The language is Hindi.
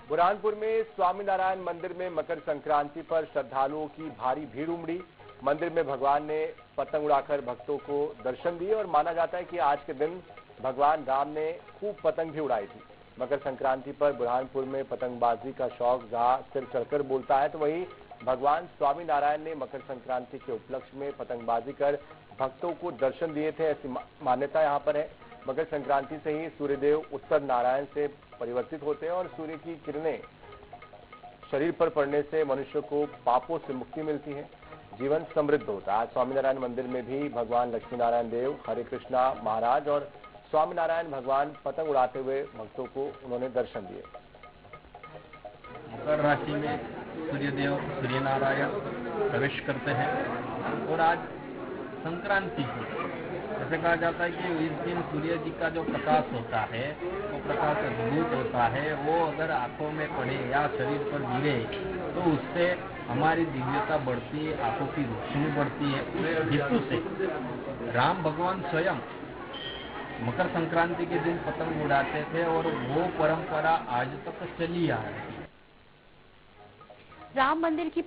बुरहानपुर में स्वामीनारायण मंदिर में मकर संक्रांति पर श्रद्धालुओं की भारी भीड़ उमड़ी। मंदिर में भगवान ने पतंग उड़ाकर भक्तों को दर्शन दिए और माना जाता है कि आज के दिन भगवान राम ने खूब पतंग भी उड़ाई थी। मकर संक्रांति पर बुरहानपुर में पतंगबाजी का शौक जहां सिर चढ़कर बोलता है, तो वहीं भगवान स्वामीनारायण ने मकर संक्रांति के उपलक्ष्य में पतंगबाजी कर भक्तों को दर्शन दिए थे, ऐसी मान्यता यहाँ पर है। मकर संक्रांति से ही सूर्यदेव उत्तर नारायण से परिवर्तित होते हैं और सूर्य की किरणें शरीर पर पड़ने से मनुष्य को पापों से मुक्ति मिलती है, जीवन समृद्ध होता है। आज स्वामीनारायण मंदिर में भी भगवान लक्ष्मी नारायण देव, हरे कृष्णा महाराज और स्वामीनारायण भगवान पतंग उड़ाते हुए भक्तों को उन्होंने दर्शन दिए। मकर राशि में सूर्यदेव सूर्यनारायण प्रवेश करते हैं और आज संक्रांति है। ऐसे कहा जाता है कि इस दिन सूर्य जी का जो प्रकाश होता है वो प्रकाश अद्भुत होता है। वो अगर आंखों में पड़े या शरीर पर गिरे तो उससे हमारी दिव्यता बढ़ती है, आंखों की रोशनी बढ़ती है। हेतु से राम भगवान स्वयं मकर संक्रांति के दिन पतंग उड़ाते थे और वो परंपरा आज तक चली आ रही है। राम मंदिर की